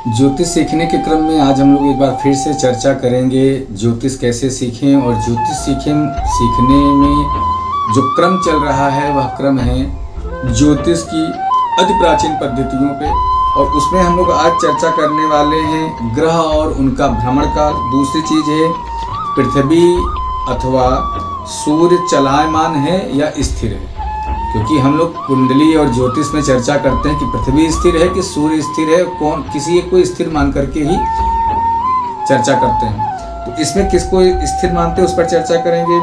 ज्योतिष सीखने के क्रम में आज हम लोग एक बार फिर से चर्चा करेंगे ज्योतिष कैसे सीखें। और ज्योतिष सीखने में जो क्रम चल रहा है वह क्रम है ज्योतिष की अति प्राचीन पद्धतियों पे। और उसमें हम लोग आज चर्चा करने वाले हैं ग्रह और उनका भ्रमण काल। दूसरी चीज़ है पृथ्वी अथवा सूर्य चलायमान है या स्थिर है, क्योंकि हम लोग कुंडली और ज्योतिष में चर्चा करते हैं कि पृथ्वी स्थिर है कि सूर्य स्थिर है, कौन किसी एक को स्थिर मान करके ही चर्चा करते हैं। तो इसमें किसको स्थिर मानते हैं उस पर चर्चा करेंगे।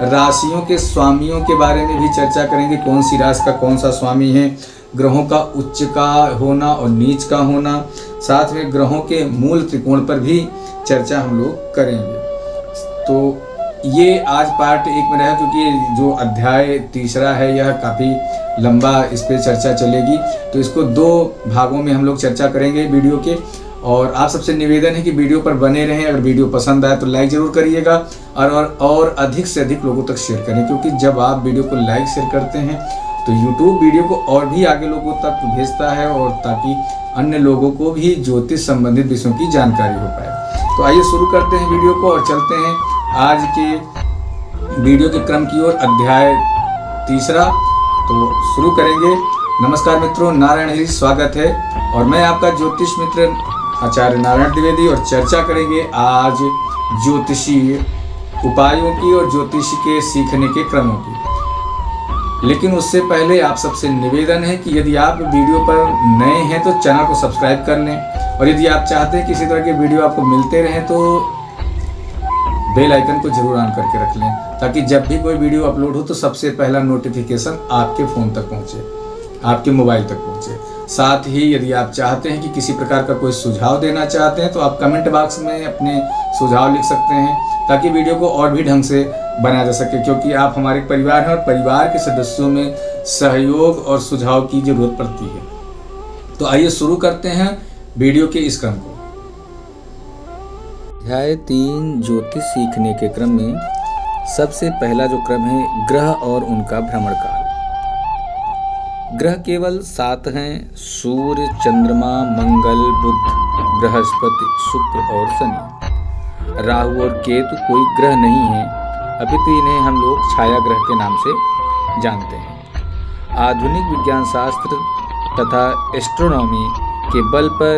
राशियों के स्वामियों के बारे में भी चर्चा करेंगे, कौन सी राशि का कौन सा स्वामी है, ग्रहों का उच्च का होना और नीच का होना, साथ में ग्रहों के मूल त्रिकोण पर भी चर्चा हम लोग करेंगे। तो ये आज पार्ट 1 में रहा, क्योंकि जो अध्याय तीसरा है यह काफ़ी लंबा इस पर चर्चा चलेगी। तो इसको 2 भागों में हम लोग चर्चा करेंगे वीडियो के। और आप सबसे निवेदन है कि वीडियो पर बने रहें। अगर वीडियो पसंद आए तो लाइक ज़रूर करिएगा और अधिक से अधिक लोगों तक शेयर करें, क्योंकि जब आप वीडियो को लाइक शेयर करते हैं तो यूट्यूब वीडियो को और भी आगे लोगों तक भेजता है, और ताकि अन्य लोगों को भी ज्योतिष संबंधित विषयों की जानकारी हो पाए। तो आइए शुरू करते हैं वीडियो को और चलते हैं आज के वीडियो के क्रम की ओर। अध्याय तीसरा तो शुरू करेंगे। नमस्कार मित्रों, नारायण हरि स्वागत है और मैं आपका ज्योतिष मित्र आचार्य नारायण द्विवेदी। और चर्चा करेंगे आज ज्योतिषीय उपायों की और ज्योतिष के सीखने के क्रमों की। लेकिन उससे पहले आप सबसे निवेदन है कि यदि आप वीडियो पर नए हैं तो चैनल को सब्सक्राइब कर लें, और यदि आप चाहते हैं किसी तरह के वीडियो आपको मिलते रहें तो बेल आइकन को जरूर ऑन करके रख लें, ताकि जब भी कोई वीडियो अपलोड हो तो सबसे पहला नोटिफिकेशन आपके फ़ोन तक पहुंचे, आपके मोबाइल तक पहुंचे। साथ ही यदि आप चाहते हैं कि किसी प्रकार का कोई सुझाव देना चाहते हैं तो आप कमेंट बॉक्स में अपने सुझाव लिख सकते हैं, ताकि वीडियो को और भी ढंग से बनाया जा सके, क्योंकि आप हमारे परिवार हैं और परिवार के सदस्यों में सहयोग और सुझाव की जरूरत पड़ती है। तो आइए शुरू करते हैं वीडियो के इस क्रम को। अध्याय 3 ज्योतिष सीखने के क्रम में सबसे पहला जो क्रम है ग्रह और उनका भ्रमण काल। ग्रह केवल 7 हैं: सूर्य, चंद्रमा, मंगल, बुध, बृहस्पति, शुक्र और शनि। राहु और केतु कोई ग्रह नहीं है, अपितु इन्हें हम लोग छाया ग्रह के नाम से जानते हैं। आधुनिक विज्ञान शास्त्र तथा एस्ट्रोनॉमी के बल पर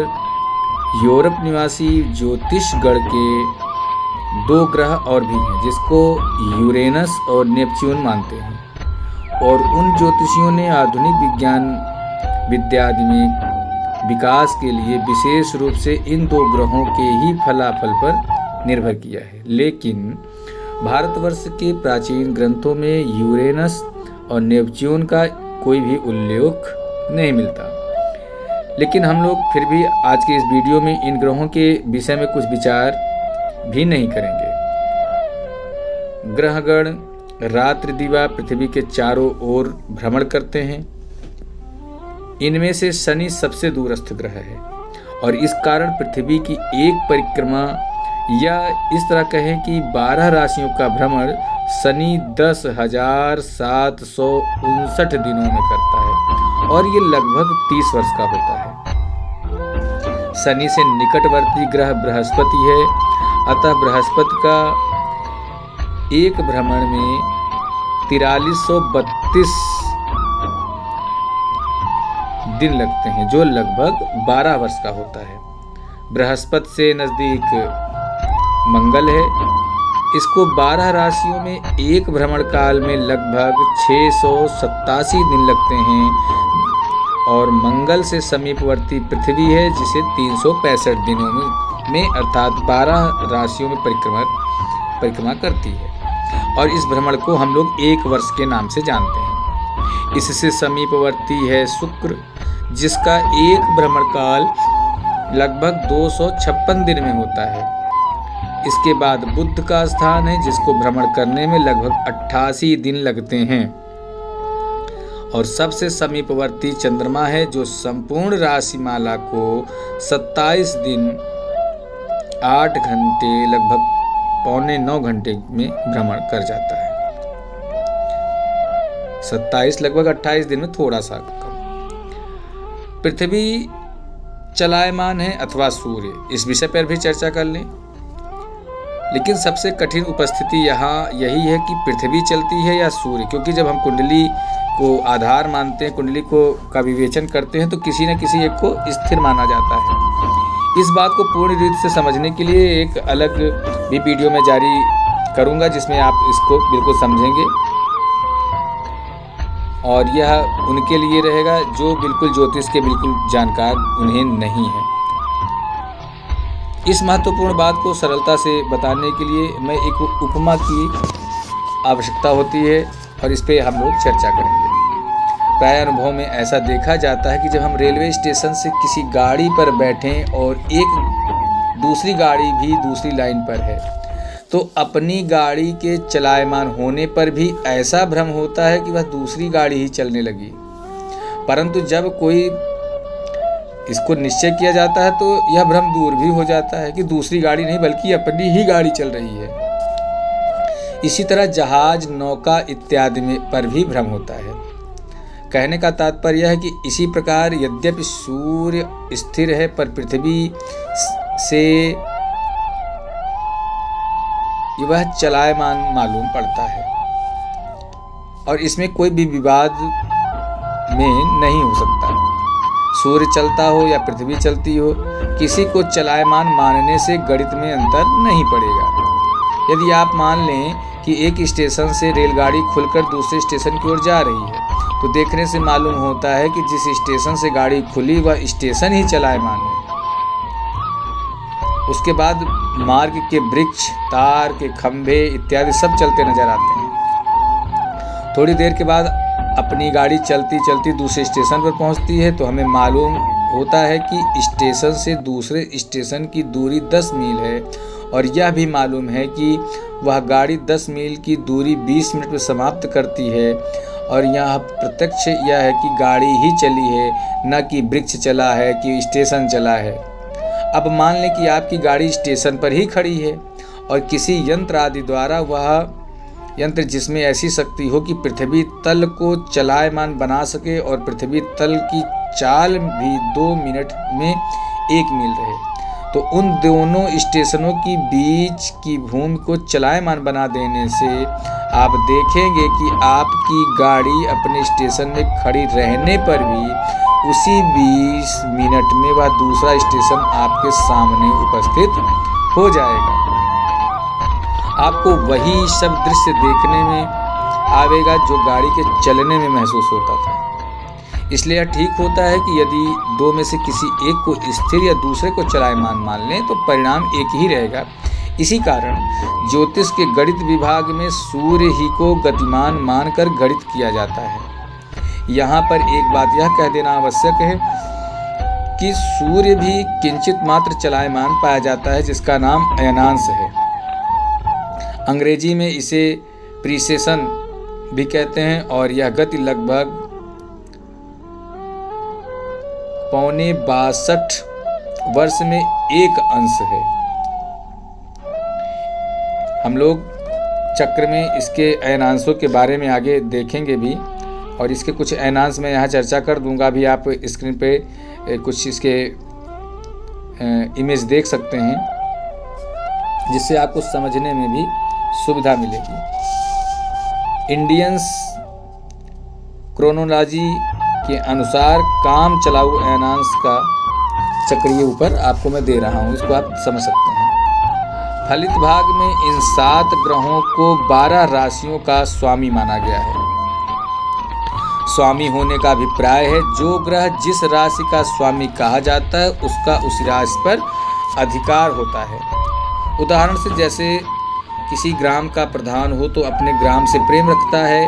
यूरोप निवासी ज्योतिषगण के 2 ग्रह और भी हैं, जिसको यूरेनस और नेपच्यून मानते हैं। और उन ज्योतिषियों ने आधुनिक विज्ञान विद्यादि में विकास के लिए विशेष रूप से इन 2 ग्रहों के ही फलाफल पर निर्भर किया है। लेकिन भारतवर्ष के प्राचीन ग्रंथों में यूरेनस और नेपच्यून का कोई भी उल्लेख नहीं मिलता। लेकिन हम लोग फिर भी आज के इस वीडियो में इन ग्रहों के विषय में कुछ विचार भी नहीं करेंगे। ग्रहगण रात्रि दिवा पृथ्वी के चारों ओर भ्रमण करते हैं। इनमें से शनि सबसे दूरस्थ ग्रह है, और इस कारण पृथ्वी की एक परिक्रमा या इस तरह कहें कि 12 राशियों का भ्रमण शनि 10,759 दिनों में करता है, और ये लगभग 30 वर्ष का होता है। शनि से निकटवर्ती ग्रह बृहस्पति है, अतः बृहस्पति का एक भ्रमण में 4332 दिन लगते हैं, जो लगभग 12 वर्ष का होता है। बृहस्पति से नजदीक मंगल है, इसको 12 राशियों में एक भ्रमण काल में लगभग 687 दिन लगते हैं। और मंगल से समीपवर्ती पृथ्वी है, जिसे 365 दिनों में अर्थात 12 राशियों में परिक्रमा करती है। और इस भ्रमण को हम लोग 1 वर्ष के नाम से जानते हैं। इससे समीपवर्ती है शुक्र, जिसका एक भ्रमण काल लगभग 256 दिन में होता है। इसके बाद बुध का स्थान है, जिसको भ्रमण करने में लगभग 88 दिन लगते हैं। और सबसे समीपवर्ती चंद्रमा है, जो संपूर्ण राशिमाला को 27 दिन 8 घंटे लगभग 8.75 घंटे में भ्रमण कर जाता है। 27 लगभग 28 दिन में थोड़ा सा कम। पृथ्वी चलायमान है अथवा सूर्य, इस विषय पर भी चर्चा कर लें। लेकिन सबसे कठिन उपस्थिति यहाँ यही है कि पृथ्वी चलती है या सूर्य, क्योंकि जब हम कुंडली को आधार मानते हैं, कुंडली को का विवेचन करते हैं, तो किसी न किसी एक को स्थिर माना जाता है। इस बात को पूर्ण रीति से समझने के लिए एक अलग भी वीडियो में जारी करूँगा, जिसमें आप इसको बिल्कुल समझेंगे, और यह उनके लिए रहेगा जो बिल्कुल ज्योतिष के बिल्कुल जानकार उन्हें नहीं है। इस महत्वपूर्ण बात को सरलता से बताने के लिए मैं एक उपमा की आवश्यकता होती है, और इस पे हम लोग चर्चा करेंगे। प्राय अनुभव में ऐसा देखा जाता है कि जब हम रेलवे स्टेशन से किसी गाड़ी पर बैठें और एक दूसरी गाड़ी भी दूसरी लाइन पर है, तो अपनी गाड़ी के चलायमान होने पर भी ऐसा भ्रम होता है कि वह दूसरी गाड़ी ही चलने लगी। परंतु जब कोई इसको निश्चय किया जाता है तो यह भ्रम दूर भी हो जाता है कि दूसरी गाड़ी नहीं बल्कि अपनी ही गाड़ी चल रही है। इसी तरह जहाज, नौका इत्यादि में पर भी भ्रम होता है। कहने का तात्पर्य है कि इसी प्रकार यद्यपि सूर्य स्थिर है पर पृथ्वी से वह चलायमान मालूम पड़ता है, और इसमें कोई भी विवाद में नहीं हो सकता। सूर्य चलता हो या पृथ्वी चलती हो, किसी को चलायमान मानने से गणित में अंतर नहीं पड़ेगा। यदि आप मान लें कि एक स्टेशन से रेलगाड़ी खुलकर दूसरे स्टेशन की ओर जा रही है, तो देखने से मालूम होता है कि जिस स्टेशन से गाड़ी खुली वह स्टेशन ही चलायमान है। उसके बाद मार्ग के वृक्ष, तार के खंभे इत्यादि सब चलते नजर आते हैं। थोड़ी देर के बाद अपनी गाड़ी चलती चलती दूसरे स्टेशन पर पहुंचती है, तो हमें मालूम होता है कि स्टेशन से दूसरे स्टेशन की दूरी 10 मील है, और यह भी मालूम है कि वह गाड़ी 10 मील की दूरी 20 मिनट में समाप्त करती है। और यह प्रत्यक्ष यह है कि गाड़ी ही चली है, न कि वृक्ष चला है कि स्टेशन चला है। अब मान लें कि आपकी गाड़ी स्टेशन पर ही खड़ी है और किसी यंत्र आदि द्वारा, वह यंत्र जिसमें ऐसी शक्ति हो कि पृथ्वी तल को चलायमान बना सके और पृथ्वी तल की चाल भी 2 मिनट में 1 मील रहे, तो उन दोनों स्टेशनों की बीच की भूमि को चलायमान बना देने से आप देखेंगे कि आपकी गाड़ी अपने स्टेशन में खड़ी रहने पर भी उसी 20 मिनट में वह दूसरा स्टेशन आपके सामने उपस्थित हो जाएगा। आपको वही सब दृश्य देखने में आवेगा जो गाड़ी के चलने में महसूस होता था। इसलिए यह ठीक होता है कि यदि दो में से किसी एक को स्थिर या दूसरे को चलायमान मान लें तो परिणाम एक ही रहेगा। इसी कारण ज्योतिष के गणित विभाग में सूर्य ही को गतिमान मानकर गणित किया जाता है। यहाँ पर एक बात यह कह देना आवश्यक है कि सूर्य भी किंचित मात्र चलायमान पाया जाता है, जिसका नाम अयनांश है। अंग्रेजी में इसे प्रीसेशन भी कहते हैं, और यह गति लगभग 62 वर्ष में 1 अंश है। हम लोग चक्र में इसके अयनांशों के बारे में आगे देखेंगे भी, और इसके कुछ अयनांश मैं यहाँ चर्चा कर दूंगा। भी आप स्क्रीन पे कुछ इसके इमेज देख सकते हैं, जिससे आपको समझने में भी सुविधा मिलेगी। इंडियंस क्रोनोलॉजी के अनुसार काम चलाऊ अयनांश का चक्रीय ऊपर आपको मैं दे रहा हूँ, इसको आप समझ सकते हैं। फलित भाग में इन 7 ग्रहों को 12 राशियों का स्वामी माना गया है। स्वामी होने का अभिप्राय है जो ग्रह जिस राशि का स्वामी कहा जाता है उसका उस राशि पर अधिकार होता है। उदाहरण से जैसे किसी ग्राम का प्रधान हो तो अपने ग्राम से प्रेम रखता है,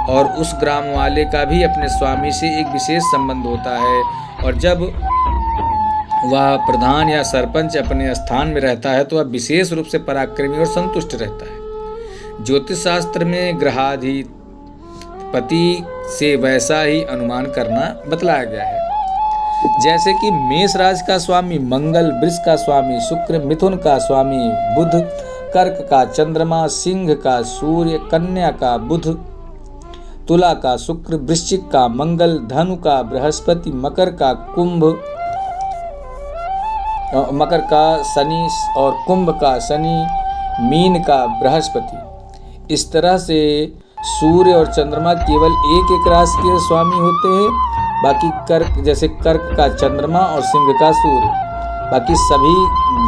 और उस ग्राम वाले का भी अपने स्वामी से एक विशेष संबंध होता है, और जब वह प्रधान या सरपंच अपने स्थान में रहता है तो वह विशेष रूप से पराक्रमी और संतुष्ट रहता है। ज्योतिष शास्त्र में ग्रहाधिपति से वैसा ही अनुमान करना बतलाया गया है। जैसे कि मेष राशि का स्वामी मंगल, वृष का स्वामी शुक्र, मिथुन का स्वामी बुध, कर्क का चंद्रमा, सिंह का सूर्य, कन्या का बुध, तुला का शुक्र, वृश्चिक का मंगल, धनु का बृहस्पति, मकर का कुंभ, मकर का शनि और कुंभ का शनि, मीन का बृहस्पति। इस तरह से सूर्य और चंद्रमा केवल एक एक राशि के स्वामी होते हैं। बाकी कर्क, जैसे कर्क का चंद्रमा और सिंह का सूर्य, बाकी सभी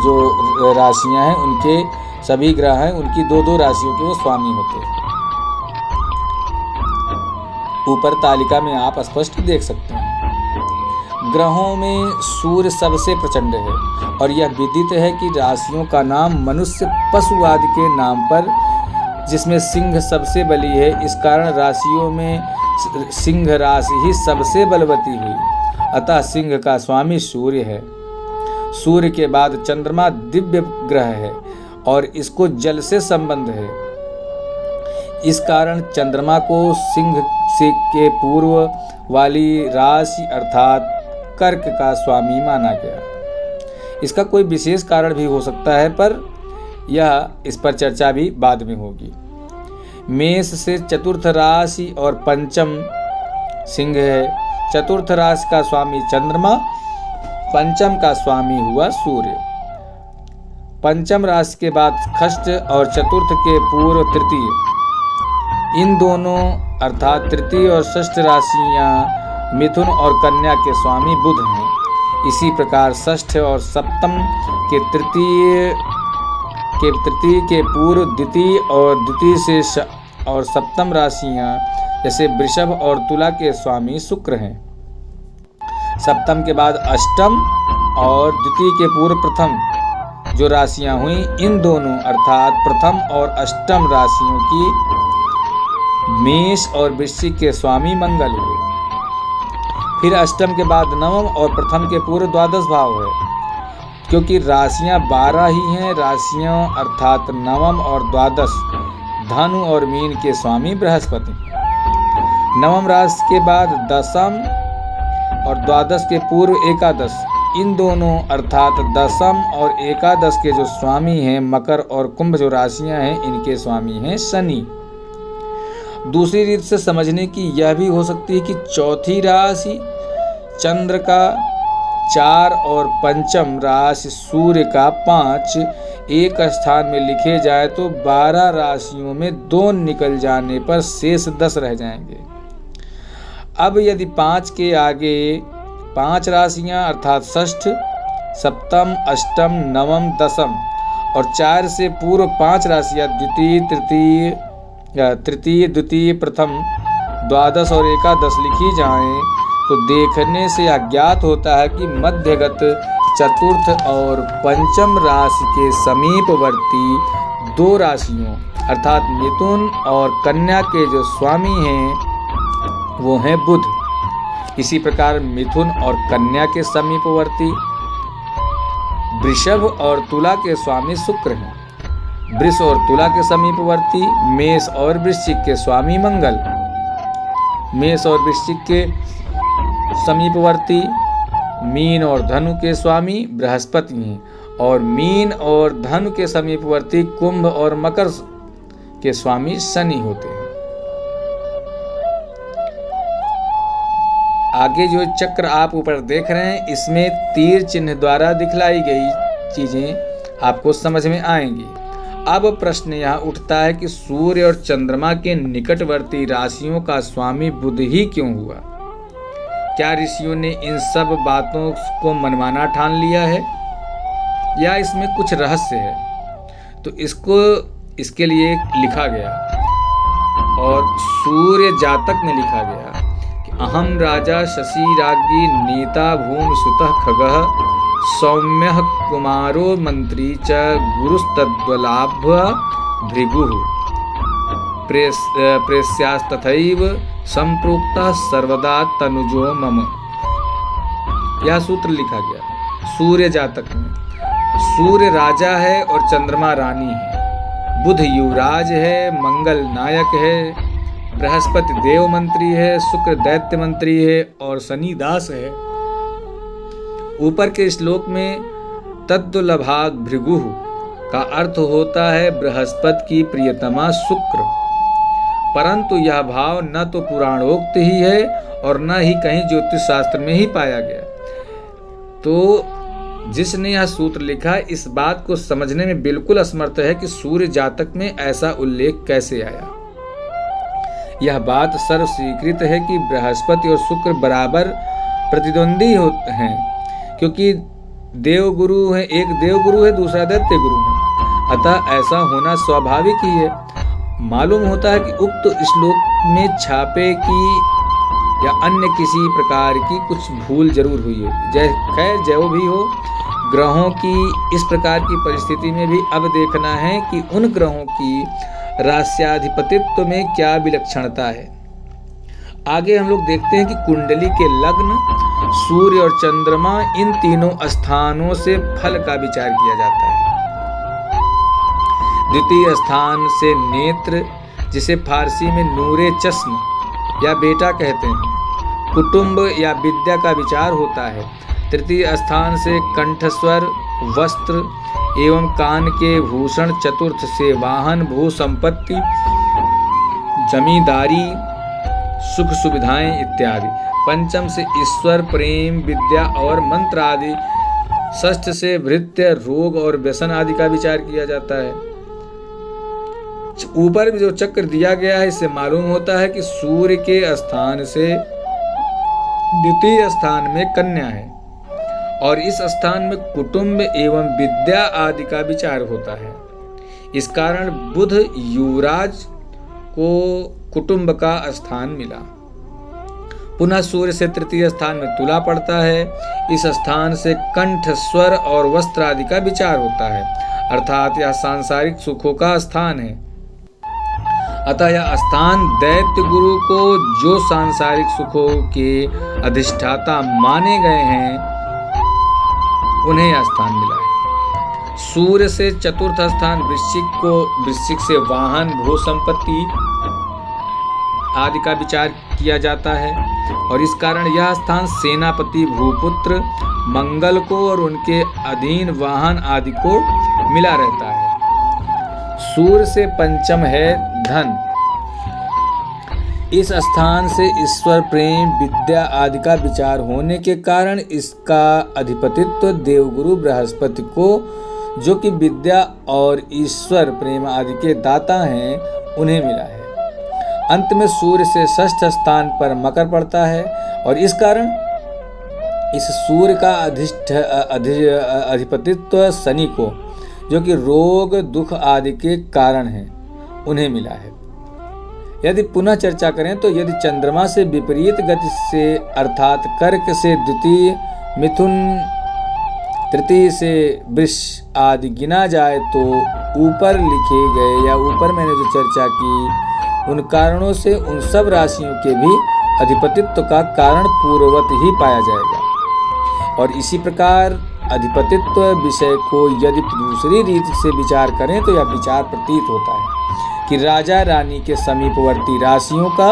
जो राशियां हैं उनके, सभी ग्रह हैं उनकी दो दो राशियों के वो स्वामी होते हैं। ऊपर तालिका में आप स्पष्ट देख सकते हैं। ग्रहों में सूर्य सबसे प्रचंड है और यह विदित है कि राशियों का नाम मनुष्य, पशु आदि के नाम पर, जिसमें सिंह सबसे बली है, इस कारण राशियों में सिंह राशि ही सबसे बलवती हुई। अतः सिंह का स्वामी सूर्य है। सूर्य के बाद चंद्रमा दिव्य ग्रह है और इसको जल से संबंध है। इस कारण चंद्रमा को सिंह से के पूर्व वाली राशि अर्थात कर्क का स्वामी माना गया। इसका कोई विशेष कारण भी हो सकता है, पर यह इस पर चर्चा भी बाद में होगी। मेष से चतुर्थ राशि और पंचम सिंह है। चतुर्थ राशि का स्वामी चंद्रमा, पंचम का स्वामी हुआ सूर्य। पंचम राशि के बाद षष्ठ और चतुर्थ के पूर्व तृतीय, इन दोनों अर्थात तृतीय और षष्ठ राशियां मिथुन और कन्या के स्वामी बुध हैं। इसी प्रकार षष्ठ और सप्तम के तृतीय के पूर्व द्वितीय और द्वितीय से और सप्तम राशियां जैसे वृषभ और तुला के स्वामी शुक्र हैं। सप्तम के बाद अष्टम और द्वितीय के पूर्व प्रथम जो राशियां हुई, इन दोनों अर्थात प्रथम और अष्टम राशियों की मेष और वृश्चिक के स्वामी मंगल हुए। फिर अष्टम के बाद नवम और प्रथम के पूर्व द्वादश भाव है, क्योंकि राशियां 12 ही हैं। राशियां अर्थात नवम और द्वादश धनु और मीन के स्वामी बृहस्पति। नवम राशि के बाद दशम और द्वादश के पूर्व एकादश, इन दोनों अर्थात दशम और एकादश के जो स्वामी हैं मकर और कुंभ जो राशियां हैं, इनके स्वामी हैं शनि। दूसरी रीत से समझने की यह भी हो सकती है कि चौथी राशि चंद्र का 4 और पंचम राशि सूर्य का 5 एक स्थान में लिखे जाए तो 12 राशियों में 2 निकल जाने पर शेष 10 रह जाएंगे। अब यदि 5 के आगे 5 राशियां अर्थात षष्ठ, सप्तम, अष्टम, नवम, दशम और 4 से पूर्व 5 राशियां तृतीय, द्वितीय, प्रथम, द्वादश और एकादश लिखी जाएं तो देखने से अज्ञात होता है कि मध्यगत चतुर्थ और पंचम राशि के समीपवर्ती 2 राशियों अर्थात मिथुन और कन्या के जो स्वामी हैं वो हैं बुध। इसी प्रकार मिथुन और कन्या के समीपवर्ती वृषभ और तुला के स्वामी शुक्र हैं। वृष और तुला के समीपवर्ती मेष और वृश्चिक के स्वामी मंगल। मेष और वृश्चिक के समीपवर्ती मीन और धनु के स्वामी बृहस्पति हैं और मीन और धनु के समीपवर्ती कुंभ और मकर के स्वामी शनि होते हैं। आगे जो चक्र आप ऊपर देख रहे हैं, इसमें तीर चिन्ह द्वारा दिखलाई गई चीजें आपको समझ में आएंगी। अब प्रश्न यहाँ उठता है कि सूर्य और चंद्रमा के निकटवर्ती राशियों का स्वामी बुध ही क्यों हुआ? क्या ऋषियों ने इन सब बातों को मनमाना ठान लिया है या इसमें कुछ रहस्य है? तो इसके लिए लिखा गया और सूर्य जातक में लिखा गया कि अहम राजा शशि राज्ञी नेता भूमि सुतः खगः सौम्यः कुमारो मंत्री च गुरुस्तद्वलाभ भृगुः प्रेस्यास्तथैव संप्रोक्तः सर्वदा तनुजो मम। यह सूत्र लिखा गया सूर्य जातक में। सूर्य राजा है और चंद्रमा रानी है, बुध युवराज है, मंगल नायक है, बृहस्पति देव मंत्री है, शुक्र दैत्य मंत्री है और शनि दास है। ऊपर के श्लोक में तद्वलभाग भृगुः का अर्थ होता है बृहस्पति की प्रियतमा शुक्र, परंतु यह भाव न तो पुराणोक्त ही है और न ही कहीं ज्योतिष शास्त्र में ही पाया गया। तो जिसने यह सूत्र लिखा इस बात को समझने में बिल्कुल असमर्थ है कि सूर्य जातक में ऐसा उल्लेख कैसे आया। यह बात सर्व स्वीकृत है कि बृहस्पति और शुक्र बराबर प्रतिद्वंदी होते हैं, क्योंकि देवगुरु है, एक देवगुरु है, दूसरा दैत्य गुरु है। अतः ऐसा होना स्वाभाविक ही है। मालूम होता है कि उक्त श्लोक में छापे की या अन्य किसी प्रकार की कुछ भूल जरूर हुई है। खैर जो भी हो, ग्रहों की इस प्रकार की परिस्थिति में भी अब देखना है कि उन ग्रहों की रास्याधिपतित्व में क्या विलक्षणता है। आगे हम लोग देखते हैं कि कुंडली के लग्न, सूर्य और चंद्रमा, इन तीनों स्थानों से फल का विचार किया जाता है। द्वितीय स्थान से नेत्र, जिसे फारसी में नूरे चश्म या बेटा कहते हैं, कुटुंब या विद्या का विचार होता है। तृतीय स्थान से कंठस्वर, वस्त्र एवं कान के भूषण, चतुर्थ से वाहन, भू संपत्ति, जमींदारी, सुख सुविधाएं इत्यादि। पंचम से ईश्वर, प्रेम, विद्या और मंत्र आदि। षष्ठ से भृत्य, रोग और व्यसन आदि का विचार किया जाता है। ऊपर जो चक्र दिया गया है इससे मालूम होता है कि सूर्य के स्थान से द्वितीय स्थान में कन्या है और इस स्थान में कुटुंब एवं विद्या आदि का विचार होता है। इस कारण बुध युवराज को कुटुंब का स्थान मिला। पुनः सूर्य से तृतीय स्थान में तुला पड़ता है। इस स्थान से कंठ, स्वर और वस्त्र आदि का विचार होता है, अर्थात यह सांसारिक सुखों का स्थान है। अतः यह स्थान दैत्य गुरु को, जो सांसारिक सुखों के अधिष्ठाता माने गए हैं, उन्हें यह स्थान मिला है। सूर्य से चतुर्थ स्थान वृश्चिक को, वृश्चिक से वाहन, भू संपत्ति आदि का विचार किया जाता है और इस कारण यह स्थान सेनापति, भूपुत्र, मंगल को और उनके अधीन वाहन आदि को मिला रहता है। सूर्य से पंचम है धन। इस स्थान से ईश्वर, प्रेम, विद्या आदि का विचार होने के कारण इसका अधिपतित्व देवगुरु बृहस्पति को, जो कि विद्या और ईश्वर, प्रेम आदि के दाता हैं, उन्हें मिला है। अंत में सूर्य से षष्ठ स्थान पर मकर पड़ता है और इस कारण इस सूर्य का अधिपतित्व शनि को, जो कि रोग, दुख आदि के कारण हैं, उन्हें मिला है। यदि पुनः चर्चा करें तो यदि चंद्रमा से विपरीत गति से अर्थात कर्क से द्वितीय, मिथुन तृतीय से वृष आदि गिना जाए तो ऊपर लिखे गए या ऊपर मैंने जो चर्चा की उन कारणों से उन सब राशियों के भी अधिपतित्व का कारण पूर्ववत ही पाया जाएगा। और इसी प्रकार अधिपतित्व विषय को यदि दूसरी रीति से विचार करें तो यह विचार प्रतीत होता है कि राजा रानी के समीपवर्ती राशियों का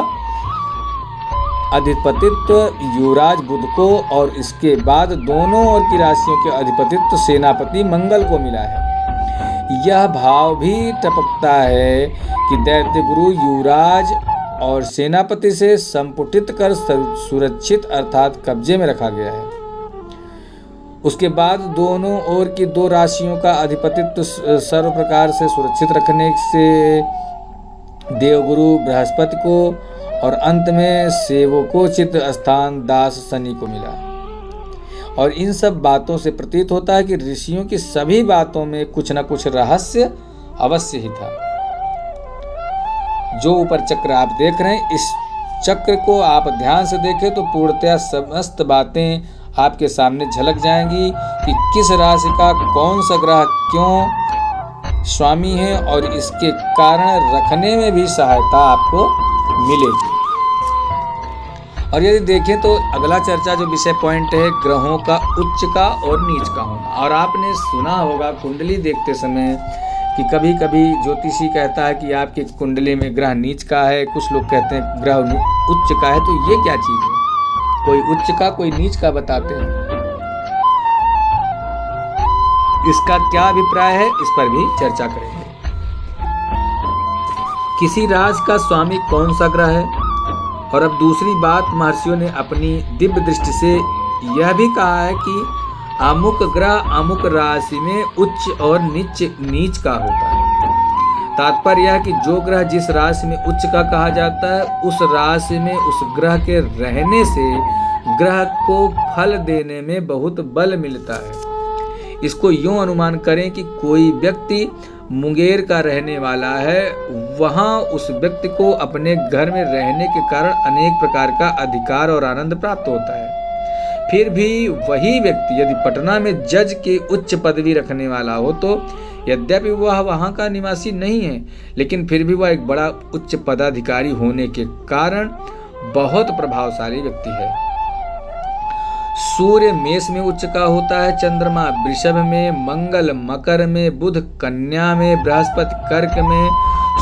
अधिपतित्व युवराज बुध को और इसके बाद दोनों ओर की राशियों के अधिपतित्व सेनापति मंगल को मिला है। यह भाव भी टपकता है कि दैत्य गुरु युवराज और सेनापति से संपुटित कर सुरक्षित अर्थात कब्जे में रखा गया है। उसके बाद दोनों ओर की दो राशियों का अधिपतित्व सर्व प्रकार से सुरक्षित रखने से देवगुरु बृहस्पति को और अंत में सेवकोचित स्थान दास शनि को मिला। और इन सब बातों से प्रतीत होता है कि ऋषियों की सभी बातों में कुछ न कुछ रहस्य अवश्य ही था। जो ऊपर चक्र आप देख रहे हैं, इस चक्र को आप ध्यान से देखें तो पूर्णतया समस्त बातें आपके सामने झलक जाएंगी कि किस राशि का कौन सा ग्रह क्यों स्वामी है और इसके कारण रखने में भी सहायता आपको मिलेगी। और यदि देखें तो अगला चर्चा जो विषय पॉइंट है ग्रहों का उच्च का और नीच का होना। और आपने सुना होगा कुंडली देखते समय कि कभी कभी ज्योतिषी कहता है कि आपकी कुंडली में ग्रह नीच का है, कुछ लोग कहते हैं ग्रह उच्च का है। तो ये क्या चीज़ है? कोई उच्च का कोई नीच का बताते हैं। इसका क्या अभिप्राय है इस पर भी चर्चा करेंगे। किसी राशि का स्वामी कौन सा ग्रह है। और अब दूसरी बात, महर्षियों ने अपनी दिव्य दृष्टि से यह भी कहा है कि अमुक ग्रह अमुक राशि में उच्च और नीच का होता है। तात्पर्य यह कि जो ग्रह जिस राशि में उच्च का कहा जाता है, उस राशि में उस ग्रह के रहने से ग्रह को फल देने में बहुत बल मिलता है। इसको यूं अनुमान करें कि कोई व्यक्ति मुंगेर का रहने वाला है, वहां उस व्यक्ति को अपने घर में रहने के कारण अनेक प्रकार का अधिकार और आनंद प्राप्त होता है। फिर भी वही व्यक्ति यदि पटना में जज की उच्च पदवी रखने वाला हो, तो यद्यपि वह वहां का निवासी नहीं है, लेकिन फिर भी वह एक बड़ा उच्च पदाधिकारी होने के कारण बहुत प्रभावशाली व्यक्ति है। सूर्य मेष में उच्च का होता है, चंद्रमा वृषभ में, मंगल मकर में, बुध कन्या में, बृहस्पति कर्क में,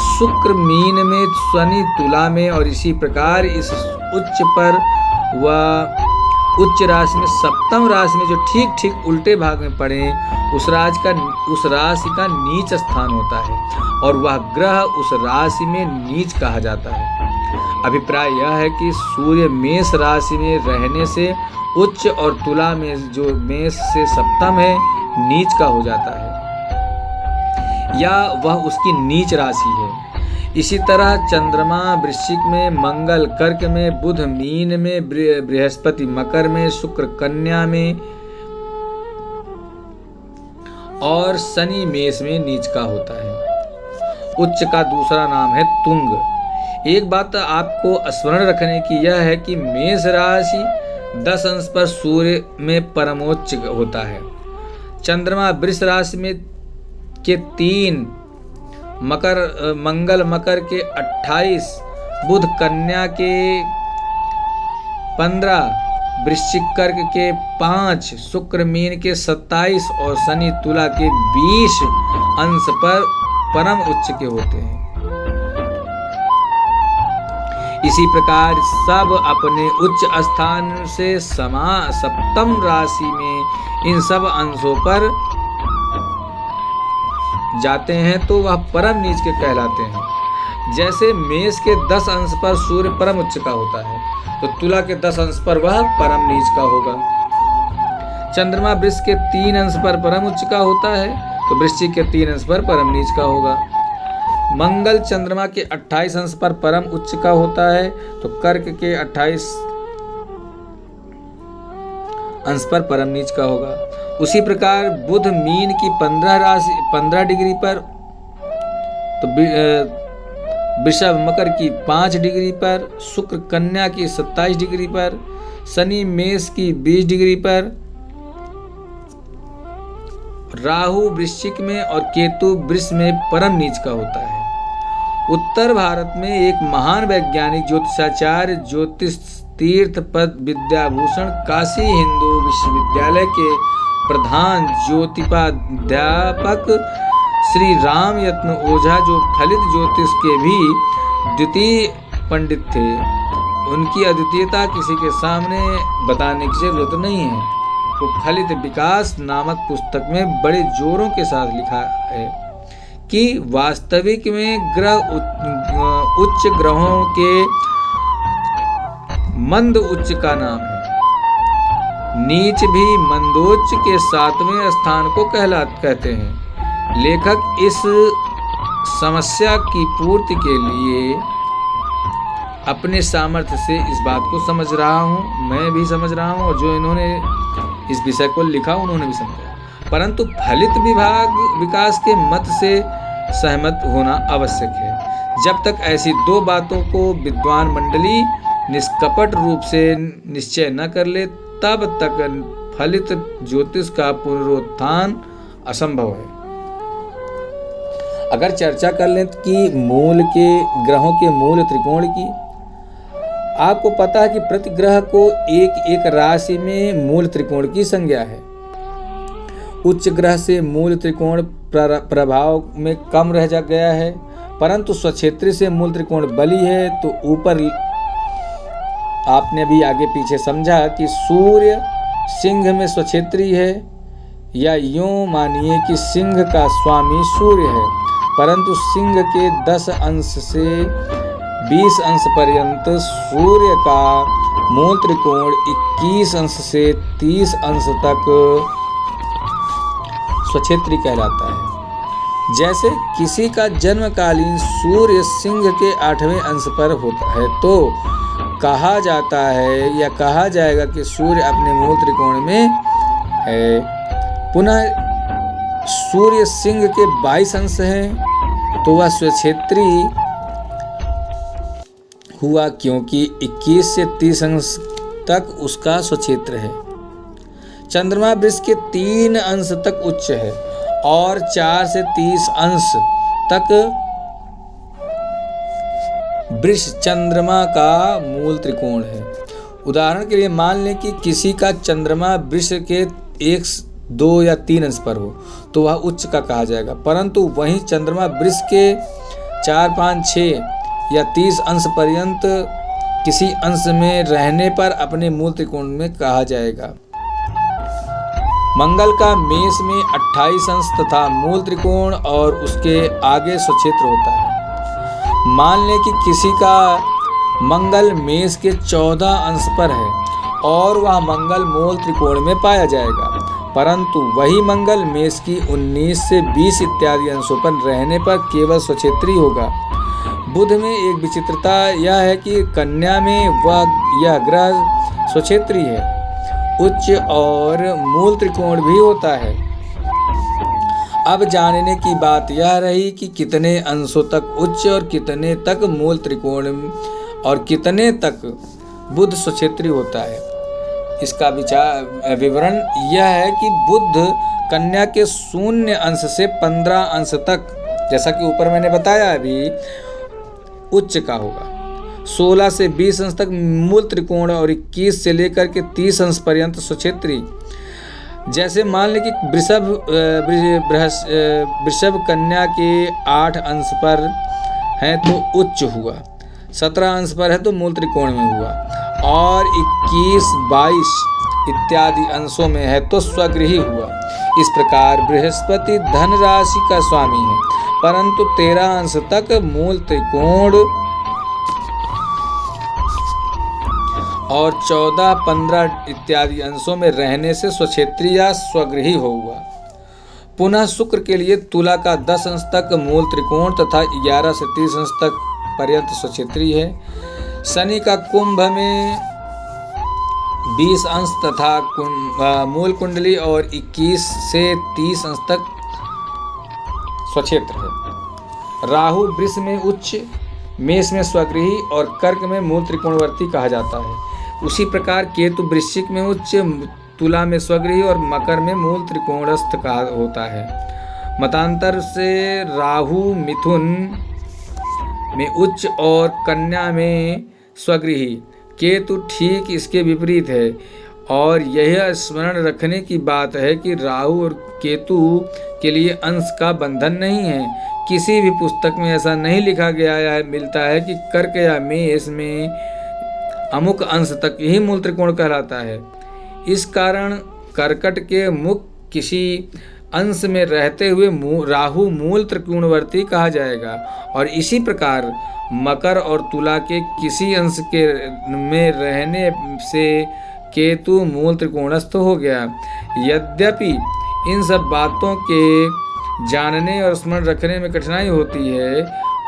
शुक्र मीन में, शनि तुला में, और इसी प्रकार इस उच्च पर वह उच्च राशि में सप्तम राशि में जो ठीक ठीक उल्टे भाग में पड़े, उस राशि का नीच स्थान होता है और वह ग्रह उस राशि में नीच कहा जाता है। अभिप्राय यह है कि सूर्य मेष राशि में रहने से उच्च और तुला में जो मेष से सप्तम है नीच का हो जाता है, या वह उसकी नीच राशि है। इसी तरह चंद्रमा वृश्चिक में, मंगल कर्क में, बुध मीन में, बृहस्पति मकर में, शुक्र कन्या में और शनि मेष में नीच का होता है। उच्च का दूसरा नाम है तुंग। एक बात आपको स्मरण रखने की यह है कि मेष राशि 10 अंश पर सूर्य में परमोच्च होता है, चंद्रमा वृष राशि में के 3, मंगल मकर के 28, बुध कन्या के 15, वृश्चिक कर्क के 5, शुक्र मीन के 27 और शनि तुला के 20 अंश पर परम उच्च के होते हैं। इसी प्रकार सब अपने उच्च स्थान से सप्तम राशि में इन सब अंशों पर जाते हैं तो वह परम नीच के कहलाते हैं। जैसे मेष के 10 अंश पर सूर्य परम उच्च का होता है, तो तुला के 10 अंश पर वह परम नीच का होगा। चंद्रमा वृष के 3 अंश पर परम उच्च का होता है, तो वृश्चिक के 3 अंश पर परम नीच का होगा। मंगल चंद्रमा के 28 अंश पर परम उच्च का होता है, तो कर्क के 28 अंश पर परम नीच का होगा। उसी प्रकार बुध मीन की 15 डिग्री पर, तो वृषभ मकर की 5 डिग्री पर, शुक्र कन्या की 27 डिग्री पर, शनि मेष की 20 डिग्री पर, राहु वृश्चिक में और केतु वृष में परम नीच का होता है। उत्तर भारत में एक महान वैज्ञानिक ज्योतिषाचार्य ज्योतिष तीर्थ पद विद्याभूषण काशी हिंदू विश्वविद्यालय के प्रधान ज्योतिषाध्यापक श्री राम यत्न ओझा, जो फलित ज्योतिष के भी द्वितीय पंडित थे, उनकी अद्वितीयता किसी के सामने बताने की जरूरत नहीं है। वो फलित विकास नामक पुस्तक में बड़े जोरों के साथ लिखा है कि वास्तविक में ग्रह उच्च ग्रहों के मंद उच्च का नाम है। नीच भी मंदोच्च के 7वें स्थान को कहते हैं। लेखक इस समस्या की पूर्ति के लिए अपने सामर्थ्य से इस बात को समझ रहा हूँ, मैं भी समझ रहा हूँ, और जो इन्होंने इस विषय को लिखा उन्होंने भी समझा, परंतु फलित विकास के मत से सहमत होना आवश्यक है। जब तक ऐसी दो बातों को विद्वान मंडली निष्कपट रूप से निश्चय न कर ले, तब तक फलित ज्योतिष का पुनरुत्थान असंभव है। अगर चर्चा कर लें कि मूल के ग्रहों के मूल त्रिकोण की, आपको पता है कि प्रति ग्रह को एक एक राशि में मूल त्रिकोण की संज्ञा है। उच्च ग्रह से मूल त्रिकोण प्रभाव में कम रह जा गया है, परंतु स्वक्षेत्री से मूल त्रिकोण बली है। तो ऊपर आपने भी आगे पीछे समझा कि सूर्य सिंह में स्वक्षेत्री है, या यूं मानिए कि सिंह का स्वामी सूर्य है, परंतु सिंह के 10 अंश से 20 अंश पर्यंत सूर्य का मूल त्रिकोण 21 अंश से 30 अंश तक स्वक्षेत्री कहलाता है। जैसे किसी का जन्मकालीन सूर्य सिंह के 8वें अंश पर होता है तो कहा जाता है या कहा जाएगा कि सूर्य अपने मूल त्रिकोण में है। पुनः सूर्य सिंह के 22 अंश हैं तो वह स्वक्षेत्री हुआ, क्योंकि 21 से 30 अंश तक उसका स्वक्षेत्र है। चंद्रमा वृष के 3 अंश तक उच्च है और 4 से 30 अंश तक वृष चंद्रमा का मूल त्रिकोण है। उदाहरण के लिए मान लें कि किसी का चंद्रमा वृष के 1, 2 या 3 अंश पर हो तो वह उच्च का कहा जाएगा, परंतु वहीं चंद्रमा वृष के 4, 5, 6 या 30 अंश पर्यंत किसी अंश में रहने पर अपने मूल त्रिकोण में कहा जाएगा। मंगल का मेष में 28 अंश तथा मूल त्रिकोण और उसके आगे स्वक्षेत्र होता है। मान लें कि किसी का मंगल मेष के 14 अंश पर है और वह मंगल मूल त्रिकोण में पाया जाएगा, परंतु वही मंगल मेष की 19 से 20 इत्यादि अंशों पर रहने पर केवल स्वक्षेत्री होगा। बुध में एक विचित्रता यह है कि कन्या में यह ग्रह स्वक्षेत्री है, उच्च और मूल त्रिकोण भी होता है। अब जानने की बात यह रही कि कितने अंशों तक उच्च और कितने तक मूल त्रिकोण और कितने तक बुध स्वक्षेत्री होता है। इसका विवरण यह है कि बुध कन्या के 0 अंश से 15 अंश तक, जैसा कि ऊपर मैंने बताया अभी, उच्च का होगा। 16 से 20 अंश तक मूल त्रिकोण और 21 से लेकर के 30 अंश पर्यंत स्वक्षेत्री। जैसे मान लें कि वृषभ कन्या के 8 अंश पर है तो उच्च हुआ, 17 अंश पर है तो मूल त्रिकोण में हुआ और 21, 22 इत्यादि अंशों में है तो स्वगृही हुआ। इस प्रकार बृहस्पति धन राशि का स्वामी है, परंतु 13 अंश तक मूल त्रिकोण और 14, 15 इत्यादि अंशों में रहने से स्वक्षेत्री या स्वगृही हुआ। पुनः शुक्र के लिए तुला का 10 अंश तक मूल त्रिकोण तथा 11 से 30 अंश तक पर्यंत स्वक्षेत्री है। शनि का कुंभ में 20 अंश तथा मूल कुंडली और 21 से 30 अंश तक स्वक्षेत्र है। राहु वृष में उच्च, मेष में स्वगृही और कर्क में मूल त्रिकोणवर्ती कहा जाता है। उसी प्रकार केतु वृश्चिक में उच्च, तुला में स्वगृही और मकर में मूल त्रिकोणस्थ का होता है। मतांतर से राहु मिथुन में उच्च और कन्या में स्वगृही, केतु ठीक इसके विपरीत है। और यह स्मरण रखने की बात है कि राहु और केतु के लिए अंश का बंधन नहीं है। किसी भी पुस्तक में ऐसा नहीं लिखा गया है मिलता है कि कर्क या मेष में अमुक अंश तक यही मूल त्रिकोण कहलाता है। इस कारण कर्कट के मुख किसी अंश में रहते हुए राहु मूल त्रिकोणवर्ती कहा जाएगा और इसी प्रकार मकर और तुला के किसी अंश के में रहने से केतु मूल त्रिकोणस्थ हो गया। यद्यपि इन सब बातों के जानने और स्मरण रखने में कठिनाई होती है,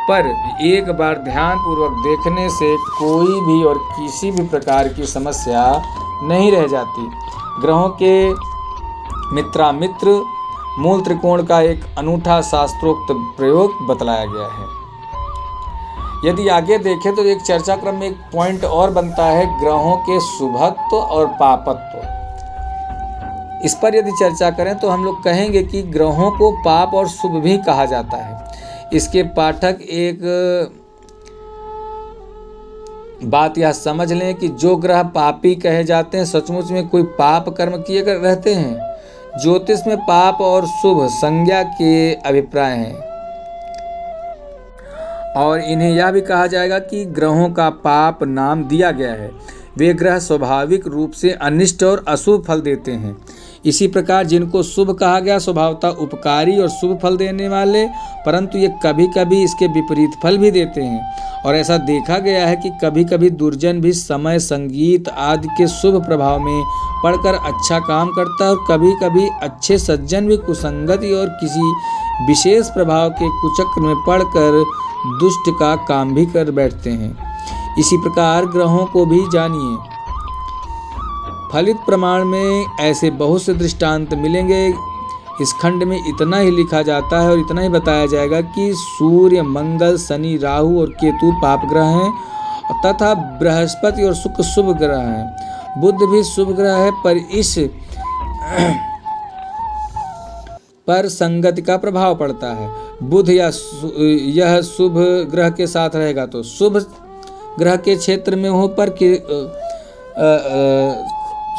पर एक बार ध्यानपूर्वक देखने से कोई भी और किसी भी प्रकार की समस्या नहीं रह जाती। ग्रहों के मित्रामित्र मूल त्रिकोण का एक अनूठा शास्त्रोक्त प्रयोग बतलाया गया है। यदि आगे देखें तो एक चर्चा क्रम में एक पॉइंट और बनता है, ग्रहों के शुभत्व और पापत्व। इस पर यदि चर्चा करें तो हम लोग कहेंगे कि ग्रहों को पाप और शुभ भी कहा जाता है। इसके पाठक एक बात यह समझ लें कि जो ग्रह पापी कहे जाते हैं सचमुच में कोई पाप कर्म किए रहते हैं। ज्योतिष में पाप और शुभ संज्ञा के अभिप्राय हैं और इन्हें यह भी कहा जाएगा कि ग्रहों का पाप नाम दिया गया है। वे ग्रह स्वाभाविक रूप से अनिष्ट और अशुभ फल देते हैं। इसी प्रकार जिनको शुभ कहा गया स्वभावतः उपकारी और शुभ फल देने वाले, परंतु ये कभी कभी इसके विपरीत फल भी देते हैं। और ऐसा देखा गया है कि कभी कभी दुर्जन भी समय, संगीत आदि के शुभ प्रभाव में पढ़कर अच्छा काम करता है, और कभी कभी अच्छे सज्जन भी कुसंगति और किसी विशेष प्रभाव के कुचक्र में पढ़कर दुष्ट का काम भी कर बैठते हैं। इसी प्रकार ग्रहों को भी जानिए। फलित प्रमाण में ऐसे बहुत से दृष्टांत मिलेंगे। इस खंड में इतना ही लिखा जाता है और इतना ही बताया जाएगा कि सूर्य, मंगल, शनि, राहु और केतु पाप ग्रह हैं, तथा बृहस्पति और शुक्र शुभ ग्रह हैं। बुध भी शुभ ग्रह है, पर इस पर संगति का प्रभाव पड़ता है। बुध यह शुभ ग्रह के साथ रहेगा तो शुभ ग्रह के क्षेत्र में हो पर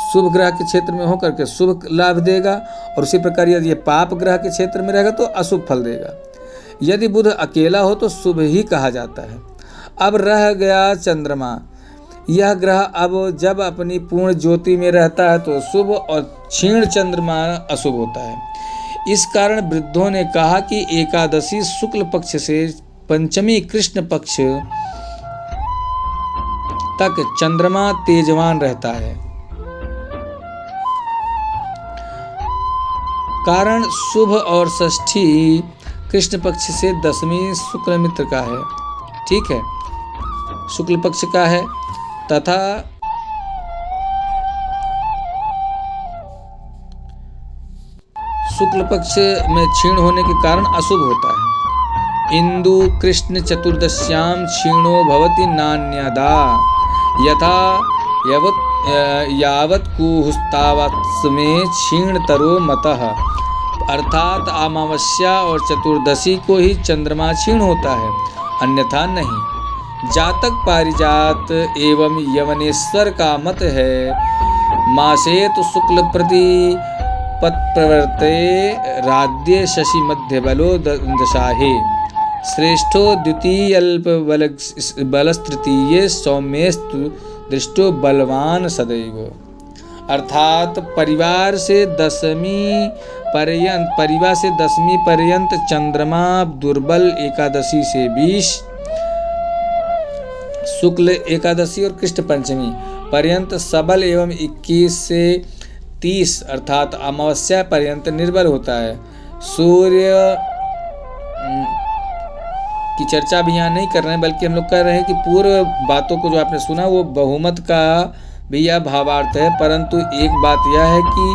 शुभ ग्रह के क्षेत्र में होकर के शुभ लाभ देगा, और उसी प्रकार यदि ये पाप ग्रह के क्षेत्र में रहेगा तो अशुभ फल देगा। यदि बुध अकेला हो तो शुभ ही कहा जाता है। अब रह गया चंद्रमा। यह ग्रह अब जब अपनी पूर्ण ज्योति में रहता है तो शुभ, और क्षीण चंद्रमा अशुभ होता है। इस कारण वृद्धों ने कहा कि एकादशी शुक्ल पक्ष से पंचमी कृष्ण पक्ष तक चंद्रमा तेजवान रहता है। कारण शुभ और षष्ठी कृष्ण पक्ष से दशमी शुक्ल मित्र का है, ठीक है, शुक्ल पक्ष का है, तथा शुक्ल पक्ष में क्षीण होने के कारण अशुभ होता है। इंदु कृष्ण चतुर्दश्याम क्षीणो भवति नान्यदा यथा यावत कुहुस्तावत् में क्षीणतरो मतः, अर्थात अमावस्या और चतुर्दशी को ही चंद्रमा क्षीण होता है, अन्यथा नहीं। जातक पारिजात एवं यवनेश्वर का मत है, मासेत शुक्ल प्रति पत्प्रवर्ते राध्य शशि मध्य बलो दशाहे, श्रेष्ठो द्वितीय अल्प बलस्तृतीय सौम्यस्तु दृष्टो बलवान सदैव। अर्थात परिवार से दसवीं पर्यंत चंद्रमा दुर्बल एकादशी से 20, शुक्ल एकादशी और कृष्ण पंचमी पर्यंत सबल एवं 21 से 30 अर्थात अमावस्या पर्यंत निर्बल होता है। सूर्य की चर्चा भी यहाँ नहीं कर रहे हैं, बल्कि हम लोग कह रहे हैं कि पूर्व बातों को जो आपने सुना वो बहुमत का भी यह भावार्थ है, परंतु एक बात यह है कि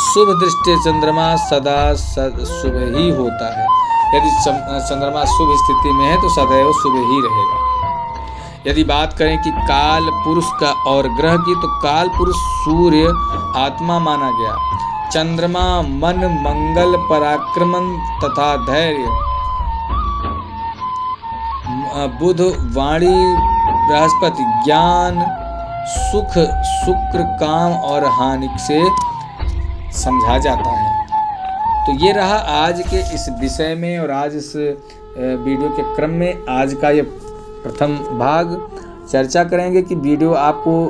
शुभ दृष्टि चंद्रमा सदा शुभ ही होता है। यदि चंद्रमा शुभ स्थिति में है तो सदैव शुभ ही रहेगा। यदि बात करें कि काल पुरुष का और ग्रह की, तो काल पुरुष सूर्य आत्मा माना गया, चंद्रमा मन, मंगल, पराक्रमण तथा धैर्य, बुध वाणी, बृहस्पति ज्ञान, सुख, शुक्र काम और हानि से समझा जाता है। तो ये रहा आज के इस विषय में और आज इस वीडियो के क्रम में आज का ये प्रथम भाग। चर्चा करेंगे कि वीडियो आपको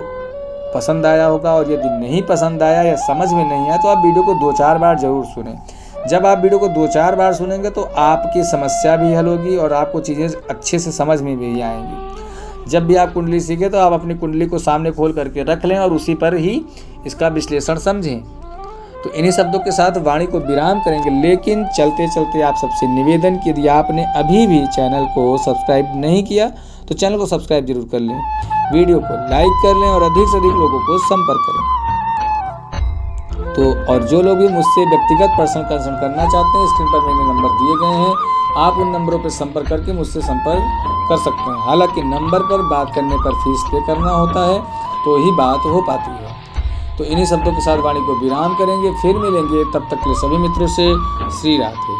पसंद आया होगा, और यदि नहीं पसंद आया या समझ में नहीं आया तो आप वीडियो को 2-4 बार जरूर सुनें। जब आप वीडियो को 2-4 बार सुनेंगे तो आपकी समस्या भी हल होगी और आपको चीज़ें अच्छे से समझ में भी आएंगी। जब भी आप कुंडली सीखें तो आप अपनी कुंडली को सामने खोल करके रख लें और उसी पर ही इसका विश्लेषण समझें। तो इन्हीं शब्दों के साथ वाणी को विराम करेंगे, लेकिन चलते चलते आप सबसे निवेदन कि यदि आपने अभी भी चैनल को सब्सक्राइब नहीं किया तो चैनल को सब्सक्राइब जरूर कर लें, वीडियो को लाइक कर लें और अधिक से अधिक लोगों को संपर्क करें। तो और जो लोग भी मुझसे व्यक्तिगत पर्सनल कंसल्ट करना चाहते हैं, स्क्रीन पर मेरे नंबर दिए गए हैं, आप उन नंबरों पर संपर्क करके मुझसे संपर्क कर सकते हैं। हालांकि नंबर पर बात करने पर फीस पे करना होता है तो ही बात हो पाती है। तो इन्हीं शब्दों के साथ वाणी को विराम करेंगे, फिर मिलेंगे, तब तक के लिए सभी मित्रों से श्री राधे।